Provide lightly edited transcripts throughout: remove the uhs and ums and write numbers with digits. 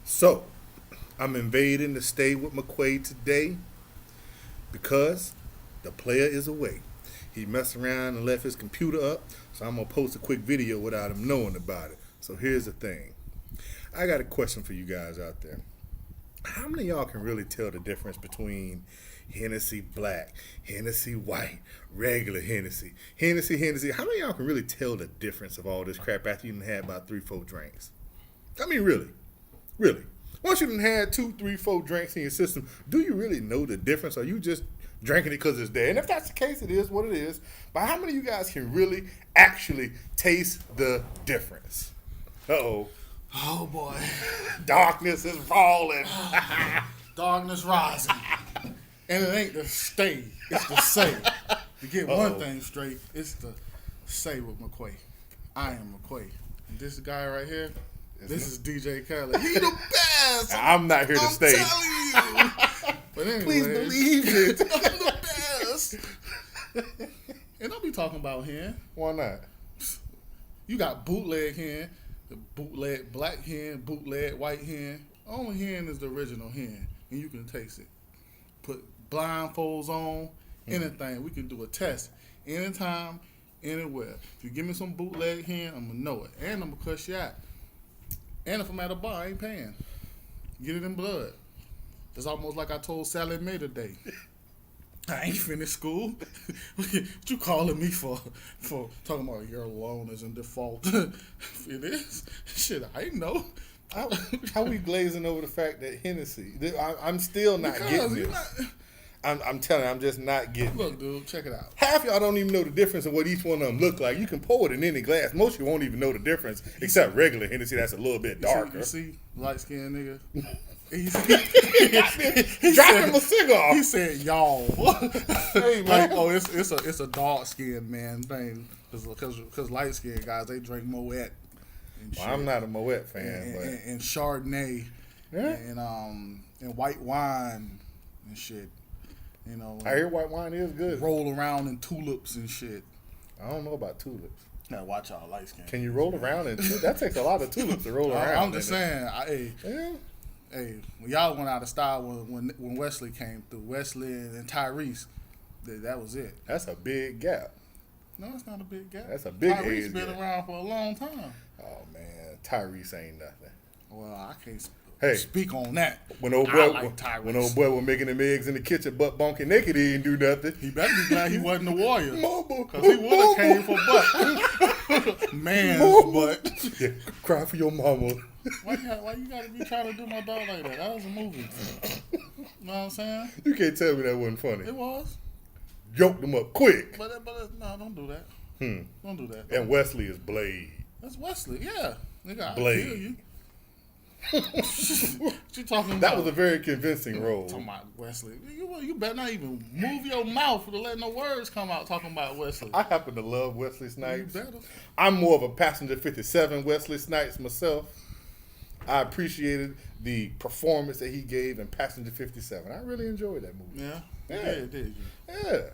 So, I'm invading the Stay with McQuay today because the player is away. He messed around and left his computer up, so I'm going to post a quick video without him knowing about it. So, here's the thing. I got a question for you guys out there. How many of y'all can really tell the difference between Hennessy Black, Hennessy White, regular Hennessy, Hennessy? How many of y'all can really tell the difference of all this crap after you done had about 3-4 drinks? I mean, really. Really. Once you done had 2-3-4 drinks in your system, do you really know the difference? Or are you just drinking it because it's there? And if that's the case, it is what it is. But how many of you guys can really actually taste the difference? Uh-oh. Oh boy. Darkness is falling. Darkness rising. And it ain't the stay, it's the say. To get one thing straight, it's the say with McQuay. I am McQuay. And this guy right here, this is DJ Khaled. He the best. I'm not here to stay. I'm telling you. But anyway, Please believe it. I'm the best. And don't be talking about hen. Why not? You got bootleg hen, the bootleg black hen, bootleg white hen. Only hen is the original hen, and you can taste it. Put blindfolds on, anything. We can do a test anytime, anywhere. If you give me some bootleg hen, I'm gonna know it, and I'm gonna cuss you out. And if I'm at a bar, I ain't paying. Get it in blood. It's almost like I told Sally Mae today. I ain't finished school. What you calling me for talking about your loan is in default? It is. Shit, I ain't know. How we glazing over the fact that Hennessy? I'm still not getting this. I'm telling you, I'm just not getting Look, it. dude, check it out. Half y'all don't even know the difference of what each one of them look like. You can pour it in any glass. Most of you won't even know the difference, except regular Hennessy that's a little bit darker. You see light-skinned nigga? He Drop him a cigar. He said, y'all. Hey, man. Like, oh, it's a dark-skinned man thing. Because light-skinned guys, they drink Moet. Well, I'm not a Moet fan, and Chardonnay. Yeah. And white wine and shit. You know, I hear white wine is good. Roll around in tulips and shit. I don't know about tulips. Now watch out, light skin. Can you roll around in tulips? That takes a lot of tulips to roll around. I'm just saying, hey, when y'all went out of style when Wesley came through, Wesley and Tyrese, that was it. That's a big gap. No, it's not a big gap. That's a big Tyrese age been gap. around for a long time. Oh man, Tyrese ain't nothing. Well, I can't Hey, speak on that. When old boy was making them eggs in the kitchen, butt bonking naked, he didn't do nothing. He better be glad he wasn't a warrior, Mobile, because he would have came for butt. Man's butt. Yeah, cry for your mama. Why you gotta be trying to do my dog like that? That was a movie. You know what I'm saying? You can't tell me that wasn't funny. It was. Yoked them up quick. But no, don't do that. Don't do that. And Wesley is Blade. That's Wesley, yeah. Nigga, I Blade. kill you. What you talking about? That was a very convincing role. Talking about Wesley. You better not even move your mouth to let no words come out talking about Wesley. I happen to love Wesley Snipes. You better. I'm more of a Passenger 57 Wesley Snipes myself. I appreciated the performance that he gave in Passenger 57. I really enjoyed that movie. Yeah. Yeah. Did you? Yeah.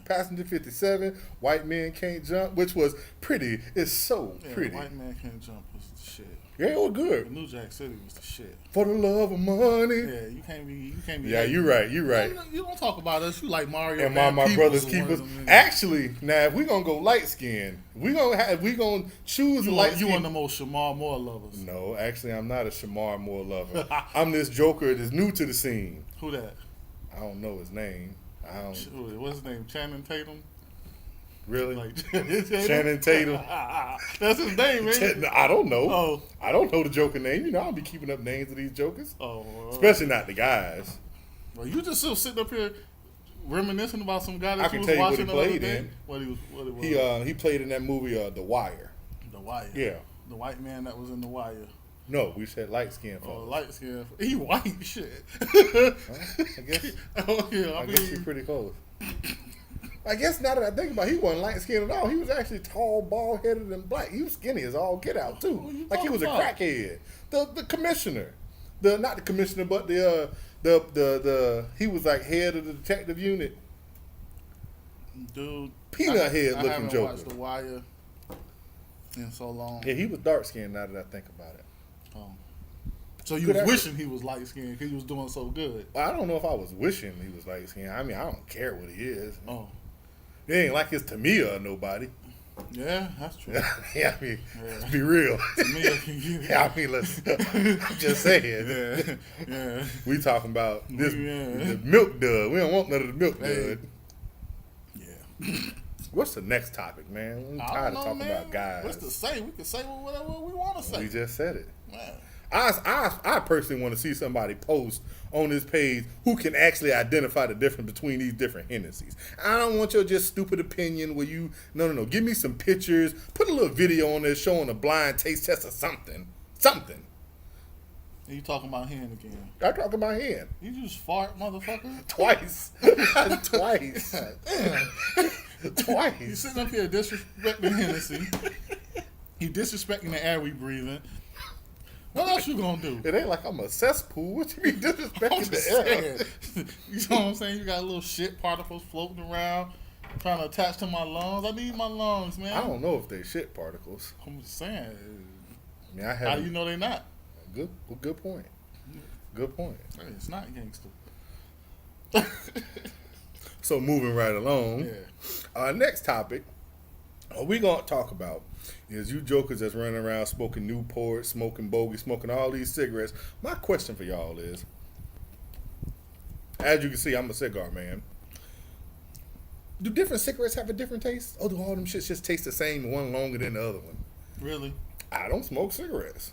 Passenger 57, White Men Can't Jump, which was pretty. It's so pretty. White Man Can't Jump was the shit. Yeah, it was good. New Jack City was the shit. For the love of money. Yeah, you can't be. Yeah, you're right. You're right. You don't talk about us. You like Mario And Van my Peebles brother's or keepers. one of them niggas. Actually, now if we're gonna go light skin, we gonna choose You light one skin. of the most Shamar Moore lovers. No, actually, I'm not a Shamar Moore lover. I'm this Joker that's new to the scene. Who that? I don't know his name. What's his name? Channing Tatum. Really? Like Channing Tatum. That's his name, man. I don't know. Oh. I don't know the Joker name. You know, I'll be keeping up names of these Jokers. Oh, especially not the guys. Well, you just still sitting up here reminiscing about some guy that I you can was tell you what watching he the other played day. in. What he was. He played in that movie The Wire. The Wire. Yeah. The white man that was in The Wire. No, we said light skin. Oh, light skin. He white shit. I guess. Oh yeah. I guess you're pretty close. I guess now that I think about it, he wasn't light skinned at all. He was actually tall, bald headed, and black. He was skinny as all get out too. Like he was a crackhead. The commissioner, not the commissioner, but the he was like head of the detective unit. Dude, Peanut head looking I haven't Joker. watched The Wire in so long. Yeah, he was dark skinned. Now that I think about it. Oh. So you was wishing he was light skinned because he was doing so good. I don't know if I was wishing he was light skinned. I mean, I don't care what he is. Oh. It ain't like it's Tamia or nobody. Yeah, that's true. Yeah, I mean, let's be real. Yeah, I mean, I'm just saying. Yeah. We talking about this the milk dud. We don't want none of the milk dud. Yeah. What's the next topic, man? I'm tired of talking about guys. What's to say? We can say whatever we want to say. We just said it. Man. I personally want to see somebody post on this page who can actually identify the difference between these different Hennessy's. I don't want your just stupid opinion where you no. Give me some pictures. Put a little video on there showing a blind taste test or something. Something. You talking about hen again? I'm talking about hen. You just fart, motherfucker. Twice. Twice. Twice. You sitting up here disrespecting Hennessy. You disrespecting the air we breathing. What else you gonna do? It ain't like I'm a cesspool. What you mean disrespecting the air? You know what I'm saying? You got little shit particles floating around, trying to attach to my lungs. I need my lungs, man. I don't know if they shit particles. I'm just saying. I mean, How do you know they not? Good point. Good point. Hey, it's not gangster. So moving right along. Yeah. Our next topic, we gonna talk about is you jokers that's running around smoking Newport, smoking Bogey, smoking all these cigarettes. My question for y'all is, as you can see, I'm a cigar man. Do different cigarettes have a different taste? Or do all them shits just taste the same, one longer than the other one? Really? I don't smoke cigarettes.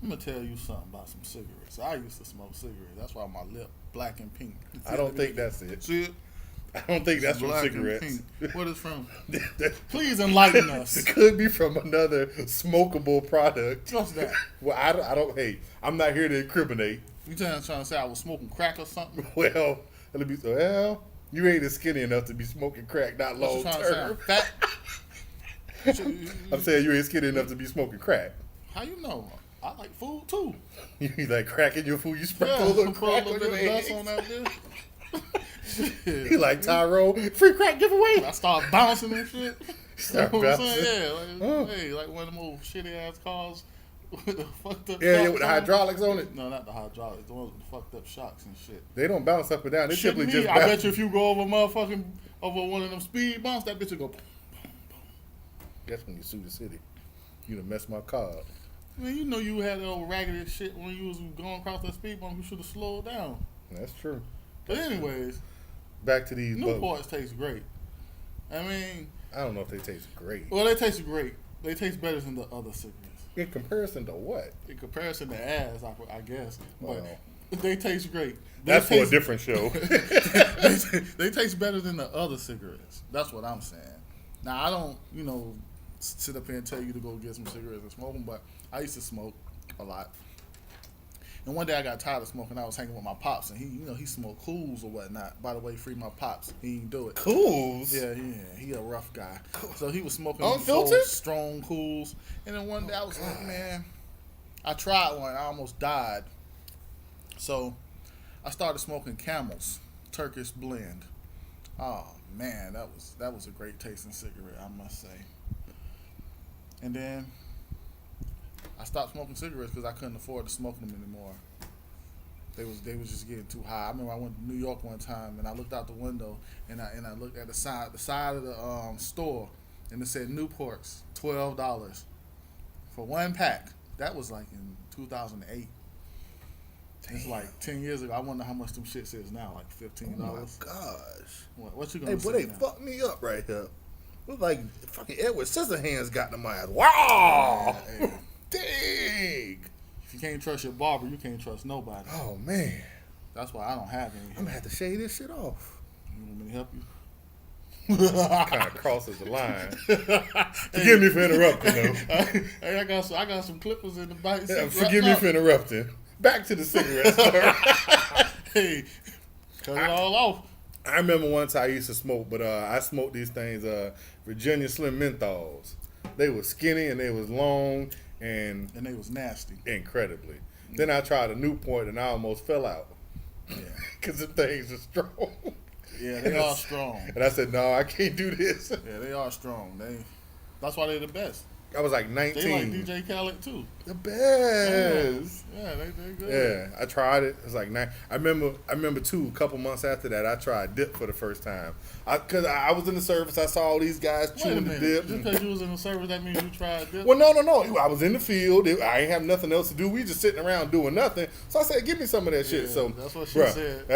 I'm gonna tell you something about some cigarettes. I used to smoke cigarettes. That's why my lip black and pink. I don't think that's it. See it? I don't think that's from Black and cigarettes. pink. What is from? Please enlighten us. It could be from another smokable product. What's that? Well, I don't. Hey, I'm not here to incriminate. You trying to say I was smoking crack or something? Well, you ain't as skinny enough to be smoking crack, not What long you trying to say? term. I'm fat? I'm saying you ain't skinny enough to be smoking crack. How you know? I like food too. You like crack in your food? You sprinkle Yeah, a little put a crack little on bit your of dust eggs? on that bitch. You like Tyrone? Free crack giveaway. I start bouncing and shit. Start You know what I'm bouncing. saying? Yeah, hey, like one of them old shitty ass cars with the fucked up. Yeah, shocks with the on it. hydraulics on it. No, not the hydraulics. The ones with the fucked up shocks and shit. They don't bounce up and down. They Shit simply me, just I bounce. bet you if you go over one of them speed bumps, that bitch will go. That's when you sue the city. You done messed my car up. Man, you know you had that old raggedy shit when you was going across that speed bump. You should have slowed down. That's true. But anyways, Back to these Newports taste great. I mean, I don't know if they taste great. well, they taste great. They taste better than the other cigarettes. In comparison to what? In comparison to ass, I guess. But Well, they taste great. that's for a different show. They taste better than the other cigarettes. That's what I'm saying. Now, I don't, sit up here and tell you to go get some cigarettes and smoke them, but I used to smoke a lot. And one day I got tired of smoking. I was hanging with my pops, and he smoked cools or whatnot. By the way, free my pops. He didn't do it. Cools? Yeah, he a rough guy. So he was smoking Unfiltered? those strong cools. And then one day I was like, man, I tried one. I almost died. So I started smoking Camels Turkish blend. Oh man, that was a great tasting cigarette, I must say. And then I stopped smoking cigarettes because I couldn't afford to smoke them anymore. They was just getting too high. I remember I went to New York one time and I looked out the window and I looked at the side of the store, and it said Newports, $12 for one pack. That was like in 2008. It's like 10 years ago. I wonder how much them shits is now, like $15. Oh my gosh. What you gonna say? Hey, boy, they now? fucked me up right here. Look like fucking Edward Scissorhands got in my ass. Wow! Hey, Dang! if you can't trust your barber, you can't trust nobody. Oh man, That's why I don't have any. I'm gonna have to shave this shit off. You want me to help you? Kind of crosses the line. Forgive me for interrupting, though. Hey, I got some clippers in the back. Yeah, forgive me for interrupting. Back to the cigarette story. Hey, cut it all off. I remember once I used to smoke, but I smoked these things, Virginia Slim Menthols. They was skinny and they was long and they was nasty. incredibly. Then I tried a Newport and I almost fell out. Yeah, Because the things are strong. yeah, they are strong. And I said, no, I can't do this. Yeah, they are strong. That's why they're the best. I was like 19. They like DJ Khaled too. The best. Yeah, they good. Yeah, I tried it. It was like I remember too. A couple months after that, I tried dip for the first time. Cause I was in the service. I saw all these guys chewing the dip. Just because you was in the service, that means you tried dip. Well, no. I was in the field. I ain't have nothing else to do. We just sitting around doing nothing. So I said, "Give me some of that shit." So that's what she said.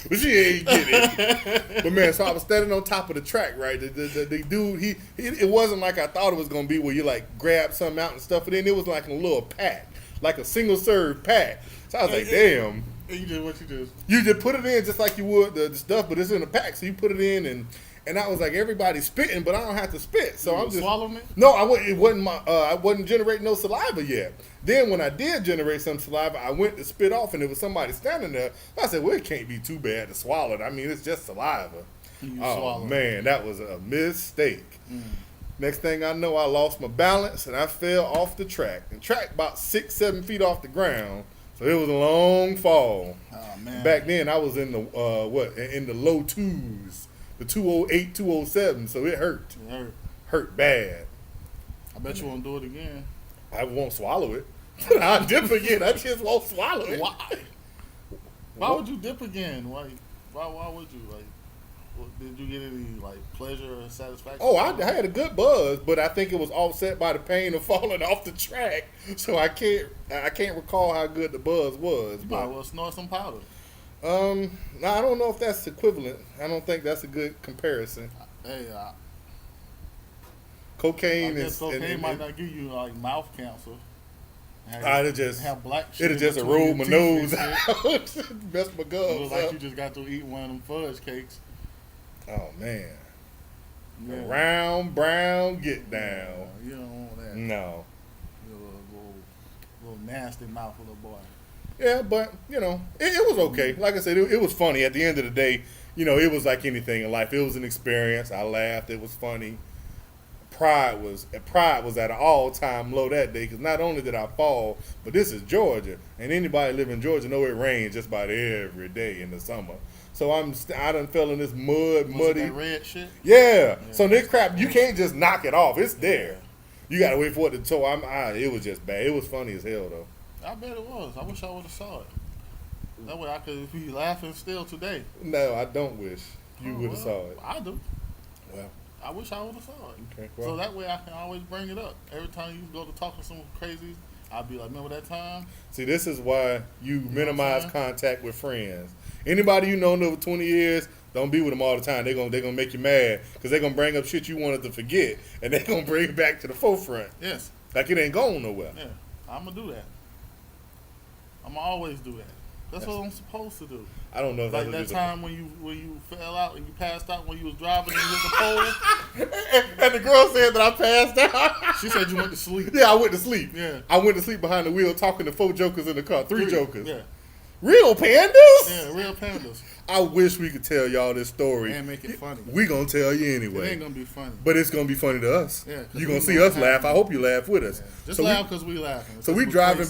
But she ain't get it. But man, so I was standing on top of the track, right? The dude, it wasn't like I thought it was gonna be where you like grab something out and stuff it in. It was like a little pack, like a single serve pack. So I was like, damn. And you did what you did. You just put it in just like you would the stuff, but it's in a pack. So you put it in and I was like, everybody's spitting, but I don't have to spit. So I'm just swallowing it. No, it wasn't I wasn't generating no saliva yet. Then when I did generate some saliva, I went to spit off, and there was somebody standing there. I said, well, it can't be too bad to swallow it. I mean, it's just saliva. Oh man, that was a mistake. Next thing I know, I lost my balance and I fell off the track. The track about 6-7 feet off the ground. So it was a long fall. Oh man. Back then I was in the in the low twos, the 208, 207. So it hurt. Hurt bad. I bet you won't do it again. I won't swallow it. I'll dip again. I just won't swallow it. Why? Why would you dip again? Why would you did you get any like pleasure or satisfaction? Oh, I had a good buzz, but I think it was offset by the pain of falling off the track. So I can't recall how good the buzz was. You might well snort some powder. No, I don't know if that's equivalent. I don't think that's a good comparison. Hey, cocaine might not give you like mouth cancer. It'd just erode my nose out, mess my gums. It was like you just got to eat one of them fudge cakes. Oh man, yeah. Round brown get down. You don't want that. No, little nasty mouth little boy. Yeah, but it was okay. Like I said, it was funny. At the end of the day, it was like anything in life. It was an experience. I laughed. It was funny. Pride was at an all-time low that day because not only did I fall, but this is Georgia, and anybody live in Georgia know it rains just about every day in the summer. So I done fell in this muddy. That red shit? Yeah. So this crap, you can't just knock it off. It's there. You gotta wait for it to tow. It was just bad. It was funny as hell though. I bet it was. I wish I would have saw it. That way I could be laughing still today. No, I don't wish you would have saw it. I do. Well, I wish I would have saw it. Okay. Well, so that way I can always bring it up. Every time you go to talk to some crazy, I'll be like, remember that time? See, this is why you minimize contact with friends. Anybody you know over 20 years, don't be with them all the time. They're gonna make you mad because they're gonna bring up shit you wanted to forget, and they're gonna bring it back to the forefront. Yes. Like it ain't going nowhere. Yeah, I'm gonna do that. I'm gonna always do that. That's what I'm supposed to do. I don't know if like that time when you fell out and you passed out when you was driving and you hit the pole. and the girl said that I passed out. She said you went to sleep. Yeah, I went to sleep. Yeah, I went to sleep behind the wheel talking to 4 jokers in the car. 3 jokers. Yeah. Real pandas? Yeah, real pandas. I wish we could tell y'all this story. And make it funny. We gonna tell you anyway. It ain't gonna be funny. But it's gonna be funny to us. Yeah, you gonna see us laugh. I hope you laugh with us. Yeah. Just laugh because we laughing. So we driving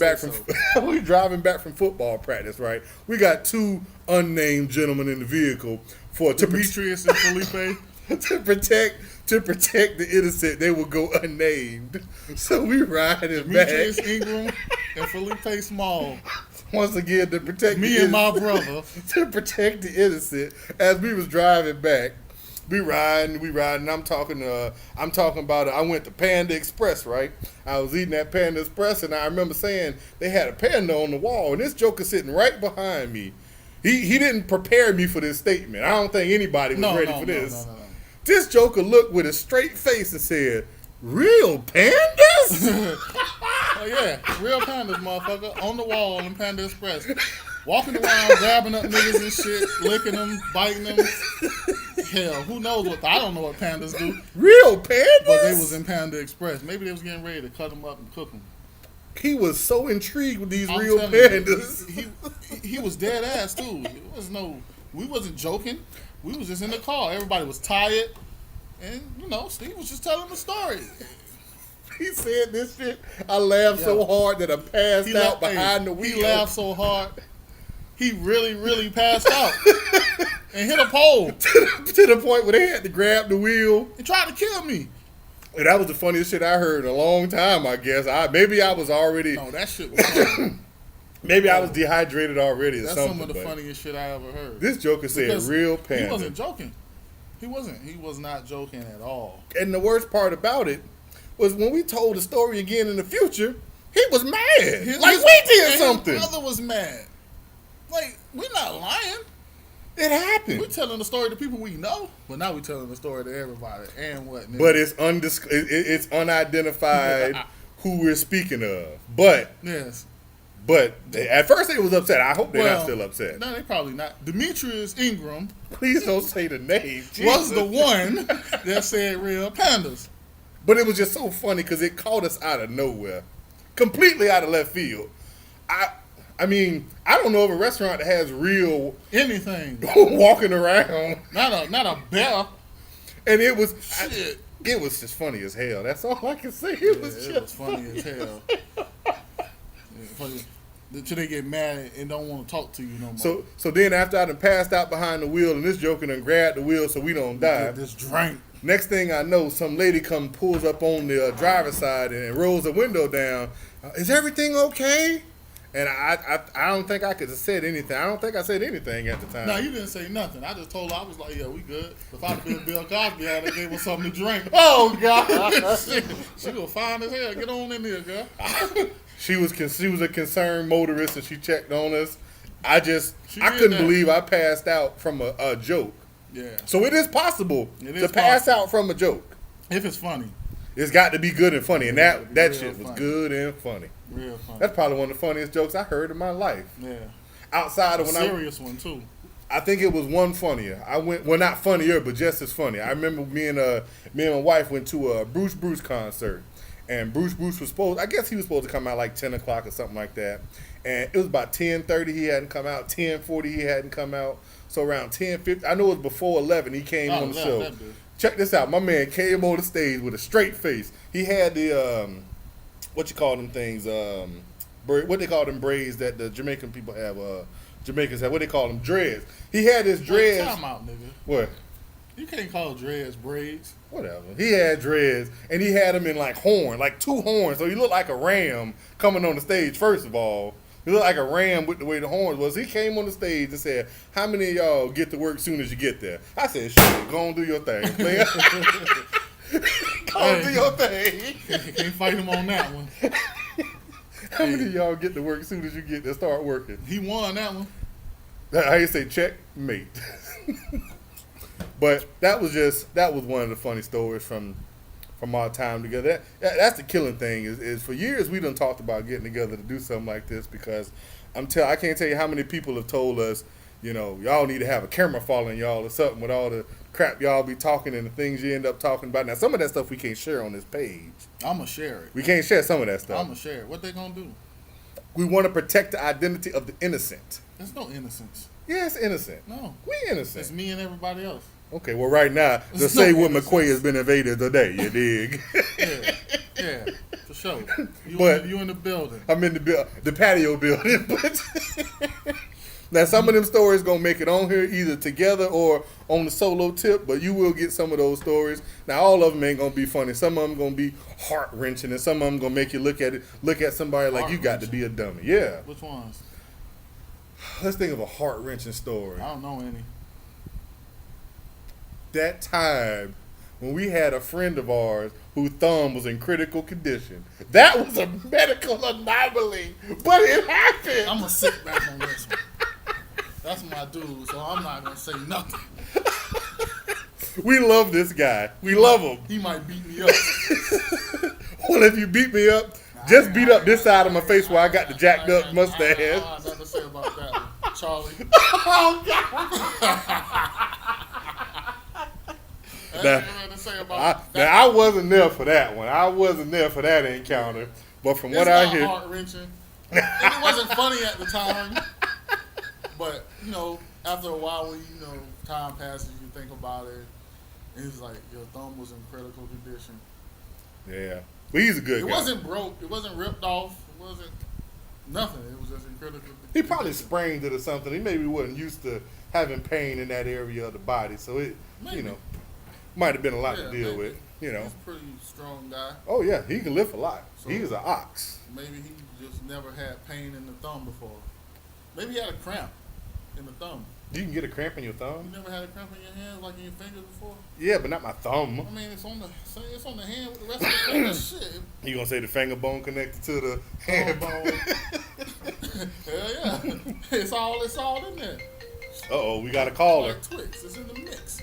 back from football practice, right? We got 2 unnamed gentlemen in the vehicle Demetrius and Felipe. to protect the innocent. They will go unnamed. So we riding Demetrius back. Ingram and Felipe Small. Once again, to protect me and my brother. To protect the innocent. As we was driving back, we riding. I'm talking about it. I went to Panda Express, right? I was eating at Panda Express, and I remember saying they had a panda on the wall, and this joker sitting right behind me. He didn't prepare me for this statement. I don't think anybody was ready for this. No. This joker looked with a straight face and said, "Real pandas?" Oh yeah, real pandas, motherfucker, on the wall in Panda Express, walking around, grabbing up niggas and shit, licking them, biting them. Hell, who knows what? I don't know what pandas do. Real pandas? But they was in Panda Express. Maybe they was getting ready to cut them up and cook them. He was so intrigued with these real pandas. He was dead ass too. We wasn't joking. We was just in the car. Everybody was tired, and Steve was just telling the story. He said this shit. I laughed so hard that I passed out behind the wheel. He laughed so hard. He really, really passed out. and hit a pole to the point where they had to grab the wheel. and tried to kill me. And that was the funniest shit I heard in a long time, I guess. Maybe I was already... No, that shit was funny. Maybe I was dehydrated already or That's something. some of the funniest shit I ever heard. This joker said Because real panda. He wasn't joking. He was not joking at all. And the worst part about it was when we told the story again in the future, he was mad. We did something. His brother was mad. Like, we're not lying. It happened. We're telling the story to people we know, but now we're telling the story to everybody. And what? Nigga? But it's unidentified who we're speaking of. But yes. But at first they was upset. I hope they're not still upset. No, they probably not. Demetrius Ingram. Please don't say the name. Was the one that said real pandas. But it was just so funny because it caught us out of nowhere. Completely out of left field. I mean, I don't know of a restaurant that has real anything walking around. Not a bear. And it was shit. It was just funny as hell. That's all I can say. It was funny as hell. Funny. Till they get mad and don't want to talk to you no more. So then after I done passed out behind the wheel and this joker done grabbed the wheel so we don't die. This drink. Next thing I know, some lady pulls up on the driver's side and rolls the window down. Is everything okay? And I don't think I could have said anything. I don't think I said anything at the time. No, you didn't say nothing. I just told her, I was like, yeah, we good. If I'd have been Bill Cosby, I'd have gave her something to drink. Oh, God. She was fine as hell. Get on in there, girl. She was a concerned motorist and she checked on us. I couldn't believe I passed out from a joke. Yeah. So it is possible to pass out from a joke. If it's funny. It's got to be good and funny. And that shit was good and funny. Real funny. That's probably one of the funniest jokes I heard in my life. Yeah. Outside of when serious one too. I think it was one funnier. Not funnier, but just as funny. I remember me and my wife went to a Bruce concert. And Bruce was supposed to come out like 10 o'clock or something like that. And it was about 10:30 he hadn't come out, 10:40 he hadn't come out. So around 10:50, I know it was before 11 he came on the show. Check this out. My man came on the stage with a straight face. He had the, what you call them things, what they call them braids that the Jamaican people have, Jamaicans have, what they call them, dreads. He had his dreads. Time out, nigga. What? You can't call dreads braids. Whatever. He had dreads, and he had them in like two horns. So he looked like a ram coming on the stage, first of all. He looked like a ram with the way the horns was. He came on the stage and said, how many of y'all get to work soon as you get there? I said, shit, go on do your thing, man. Go on do your thing. Can't fight him on that one. How many of y'all get to work soon as you get there, start working? He won that one. How you say, checkmate. But that was one of the funny stories from our time together. That's the killing thing is for years we done talked about getting together to do something like this because I can't tell you how many people have told us, y'all need to have a camera following y'all or something with all the crap y'all be talking and the things you end up talking about. Now some of that stuff we can't share on this page. I'ma share it. We can't share some of that stuff. I'ma share it. What they gonna do? We want to protect the identity of the innocent. There's no innocence. Yeah, it's innocent. No. We innocent. It's me and everybody else. Okay, well, right now, to say what McQuay has been invaded today, you dig? Yeah, for sure. You in the building. I'm in the patio building. But now, some of them stories going to make it on here either together or on the solo tip, but you will get some of those stories. Now, all of them ain't going to be funny. Some of them going to be heart-wrenching, and some of them going to make you look at somebody like you got to be a dummy. Yeah. Which ones? Let's think of a heart-wrenching story. I don't know any. That time when we had a friend of ours whose thumb was in critical condition. That was a medical anomaly, but it happened. I'm going to sit back on this one. That's my dude, so I'm not going to say nothing. We love this guy. We love him. He might beat me up. Well, if you beat me up, just beat up this side of my face where I got the jacked up mustache. I have nothing to say about that one. Charlie. Oh, God. Now, I wasn't there for that one. I wasn't there for that encounter. But from what I hear, heart-wrenching. It wasn't funny at the time. But, after a while, when, time passes, you think about it. And it's like, your thumb was in critical condition. Yeah. But he's a good guy. It wasn't broke. It wasn't ripped off. It wasn't nothing. It was just in critical condition. He probably sprained it or something. He maybe wasn't used to having pain in that area of the body. So it, Maybe. you know, might have been a lot to Yeah, deal maybe. with. You know. He's a pretty strong guy. Oh yeah, he can lift a lot. So- He's an ox. Maybe he just never had pain in the thumb before. Maybe he had a cramp in the thumb. You can get a cramp in your You thumb. never had a cramp in your hands like in your fingers before? Yeah, but not my thumb. I mean, it's on the hand with the rest of the finger. Shit. You gonna say the finger bone connected to the Hand hand bone. Hell yeah. It's all in there. Uh oh, we got a caller. Like Twix. It's in the mix.